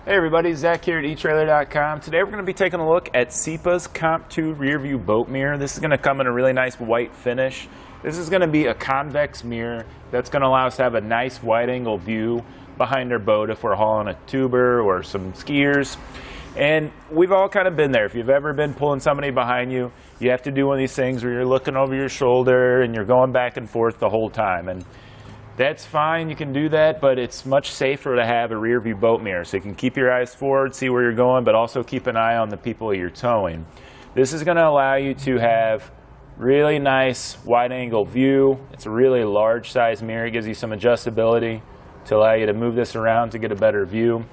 Hey everybody, Zack here at Etrailer.com. Today we're going to be taking a look at CIPA's Comp 2 Rearview Boat Mirror. This is going to come in a really nice white finish. This is going to be a convex mirror that's going to allow us to have a nice wide angle view behind our boat if we're hauling a tuber or some skiers. And we've all kind of been there. If you've ever been pulling somebody behind you, you have to do one of these things where you're looking over your shoulder and you're going back and forth the whole time. And that's fine, you can do that, but it's much safer to have a rear view boat mirror so you can keep your eyes forward, see where you're going, but also keep an eye on the people you're towing. This is going to allow you to have really nice wide angle view. It's a really large size mirror. It gives you some adjustability to allow you to move this around to get a better view.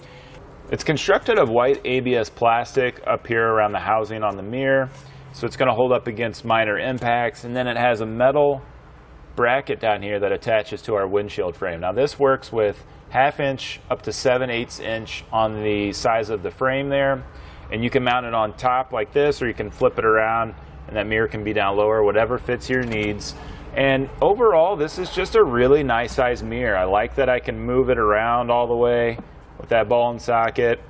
It's constructed of white ABS plastic up here around the housing on the mirror, so it's going to hold up against minor impacts, and then it has a metal bracket down here that attaches to our windshield frame. Now this works with 1/2 inch up to 7/8 inch on the size of the frame there, and you can mount it on top like this, or you can flip it around and that mirror can be down lower, whatever fits your needs. And overall, this is just a really nice size mirror. I like that I can move it around all the way with that ball and socket.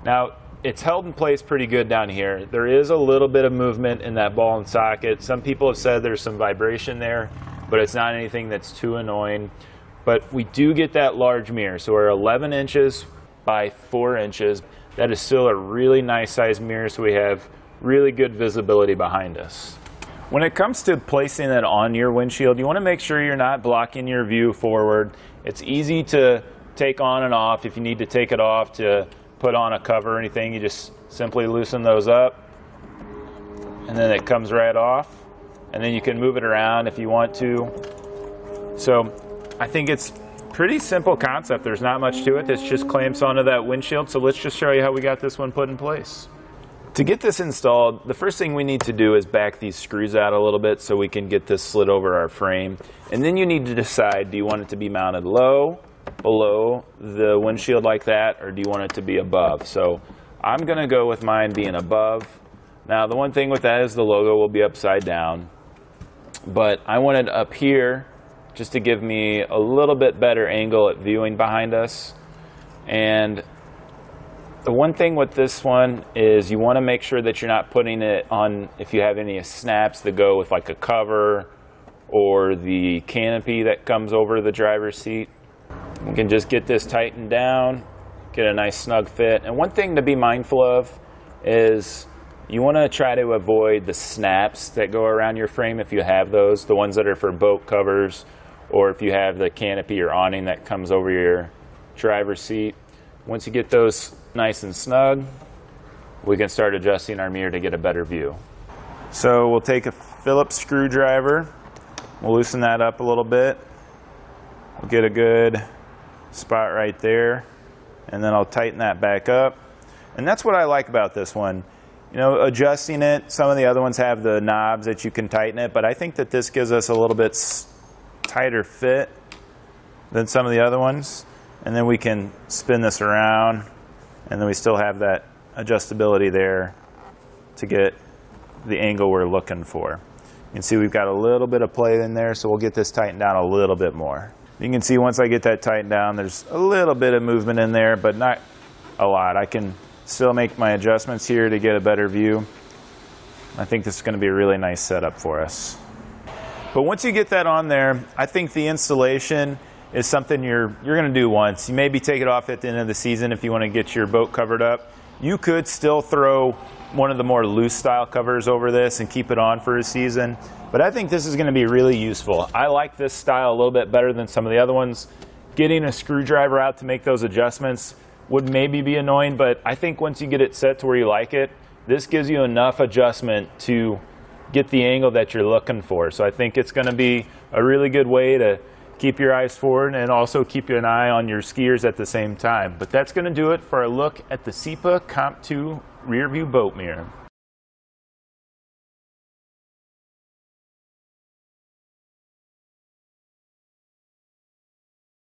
Now it's held in place pretty good down here. There is a little bit of movement in that ball and socket. Some people have said there's some vibration there, but it's not anything that's too annoying. But we do get that large mirror, so we're 11 inches by 4 inches. That is still a really nice size mirror, so we have really good visibility behind us. When it comes to placing it on your windshield, you want to make sure you're not blocking your view forward. It's easy to take on and off. If you need to take it off to put on a cover or anything, you just simply loosen those up, and then it comes right off. And then you can move it around if you want to. So I think it's pretty simple concept. There's not much to it. This just clamps onto that windshield. So let's just show you how we got this one put in place. To get this installed, the first thing we need to do is back these screws out a little bit so we can get this slid over our frame. And then you need to decide, do you want it to be mounted low, below the windshield like that, or do you want it to be above? So I'm going to go with mine being above. Now the one thing with that is the logo will be upside down. But I wanted up here just to give me a little bit better angle at viewing behind us. And the one thing with this one is you want to make sure that you're not putting it on if you have any snaps that go with like a cover or the canopy that comes over the driver's seat. You can just get this tightened down, get a nice snug fit. And one thing to be mindful of is you want to try to avoid the snaps that go around your frame if you have those, the ones that are for boat covers, or if you have the canopy or awning that comes over your driver's seat. Once you get those nice and snug, we can start adjusting our mirror to get a better view. So we'll take a Phillips screwdriver, we'll loosen that up a little bit, we'll get a good spot right there, and then I'll tighten that back up. And that's what I like about this one. You know, adjusting it, some of the other ones have the knobs that you can tighten it, but I think that this gives us a little bit tighter fit than some of the other ones. And then we can spin this around, and then we still have that adjustability there to get the angle we're looking for. You can see we've got a little bit of play in there, so we'll get this tightened down a little bit more. You can see once I get that tightened down, there's a little bit of movement in there, but not a lot. I can still make my adjustments here to get a better view. I think this is going to be a really nice setup for us. But once you get that on there, I think the installation is something you're going to do once. You maybe take it off at the end of the season if you want to get your boat covered up. You could still throw one of the more loose style covers over this and keep it on for a season. But I think this is going to be really useful. I like this style a little bit better than some of the other ones. Getting a screwdriver out to make those adjustments would maybe be annoying, but I think once you get it set to where you like it, this gives you enough adjustment to get the angle that you're looking for. So I think it's going to be a really good way to keep your eyes forward and also keep an eye on your skiers at the same time. But that's going to do it for a look at the CIPA Comp 2 Rearview Boat Mirror.